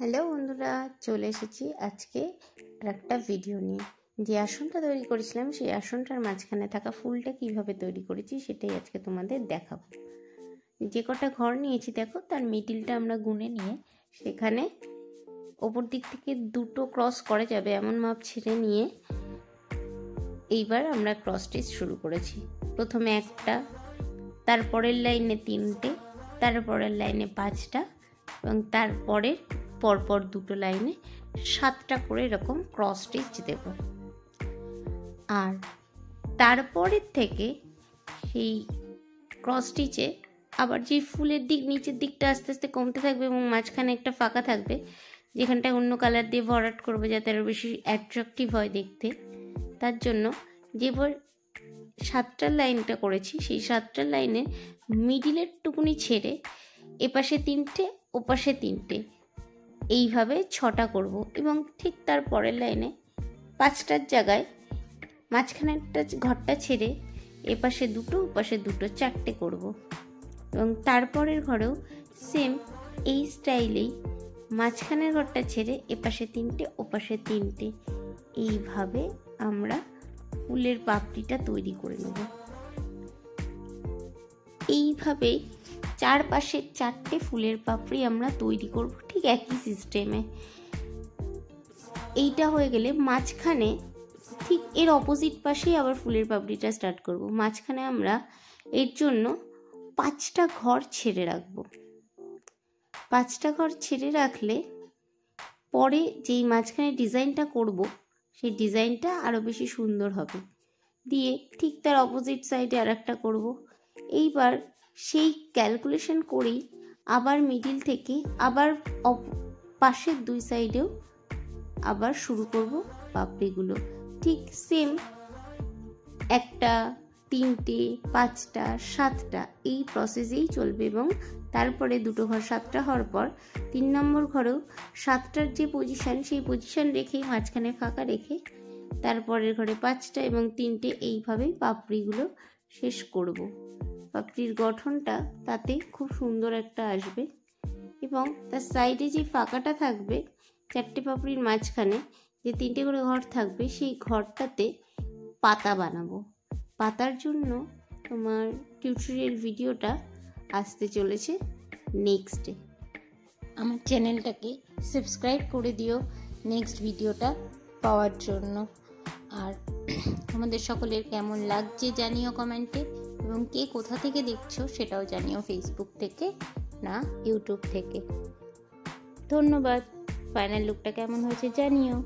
Hello বন্ধুরা, চলে এসেছি আজকে একটা ভিডিও নিয়ে। যে আসনটা তৈরি করেছিলাম সেই আসনটার মাঝখানে থাকা ফুলটা কিভাবে তৈরি করেছি সেটাই আজকে তোমাদের দেখাবো। যে কটা ঘর নিয়েছি দেখো, তার মিডিলটা আমরা গুনে নিয়ে সেখানে ওপর দিক থেকে দুটো ক্রস করা যাবে এমন মাপ ছেড়ে নিয়ে এইবার আমরা ক্রস স্টিচ শুরু করেছি। প্রথমে একটা, তারপরের লাইনে তিনটে, তারপরের লাইনে পাঁচটা এবং তারপরের পরপর দুটো লাইনে 7টা করে এরকম ক্রস স্টিচ দেব। আর তারপরের থেকে সেই ক্রস স্টিচে আবার যে ফুলের দিক নিচের দিকটা আস্তে আস্তে কমতে থাকবে এবং মাঝখানে একটা ফাঁকা থাকবে যেখানটা অন্য কালার দিয়ে ভরাট করবে যাতে আরও বেশি অ্যাট্রাকটিভ হয় দেখতে। তার জন্য যেবার 7টার লাইনটা করেছি সেই 7টার লাইনে মিডিলের টুকুনি ছেড়ে এপাশে তিনটে ওপাশে তিনটে এইভাবে 6টা করব এবং ঠিক তার পরের লাইনে 5টার জায়গায় মাঝখানে একটা ঘরটা ছেড়ে এপাশে দুটো ওপাশে দুটো 4টে করব এবং তারপরের ঘরেও সেম এই স্টাইলেই মাঝখানের ঘরটা ছেড়ে এপাশে তিনটে ওপাশে তিনটে এইভাবে আমরা ফুলের পাপড়িটা তৈরি করে নেব। এইভাবে চারপাশে 4টে ফুলের পাপড়ি আমরা তৈরি করব ঠিক একই সিস্টেমে। এইটা হয়ে গেলে মাঝখানে ঠিক এর অপোজিট পাশেই আবার ফুলের পাপড়িটা স্টার্ট করব। মাঝখানে আমরা এর জন্য 5টা ঘর ছেড়ে রাখব। 5টা ঘর ছেড়ে রাখলে পরে যেই মাঝখানে ডিজাইনটা করব সেই ডিজাইনটা আরও বেশি সুন্দর হবে। দিয়ে ঠিক তার অপোজিট সাইডে আর একটা করব। এইবার সেই ক্যালকুলেশন করেই আবার মিডিল থেকে আবার পাশের দুই সাইডেও আবার শুরু করব পাপড়িগুলো ঠিক সেম 1টা 3টে 5টা 7টা এই প্রসেসেই চলবে এবং তারপরে দুটো ঘর 7টা হওয়ার পর 3 নম্বর ঘরেও 7টার যে পজিশন সেই পজিশন রেখেই মাঝখানে ফাঁকা রেখে তারপরের ঘরে 5টা এবং 3টে এইভাবেই পাপড়িগুলো শেষ করব। পাপড়ির গঠনটা তাতে খুব সুন্দর একটা আসবে এবং তার সাইডে যে ফাঁকাটা থাকবে 4টে পাপড়ির মাঝখানে যে 3টে করে ঘর থাকবে সেই ঘরটাতে পাতা বানাবো। পাতার জন্য তোমার টিউটোরিয়াল ভিডিওটা আসতে চলেছে নেক্সটে। আমার চ্যানেলটাকে সাবস্ক্রাইব করে দিও নেক্সট ভিডিওটা পাওয়ার জন্য। আর তোমাদের সকলের কেমন লাগছে জানিও কমেন্টে এবং কে কোথা থেকে দেখছো সেটাও জানিও, ফেসবুক থেকে না ইউটিউব থেকে। ধন্যবাদ। ফাইনাল লুকটা কেমন হয়েছে জানিও।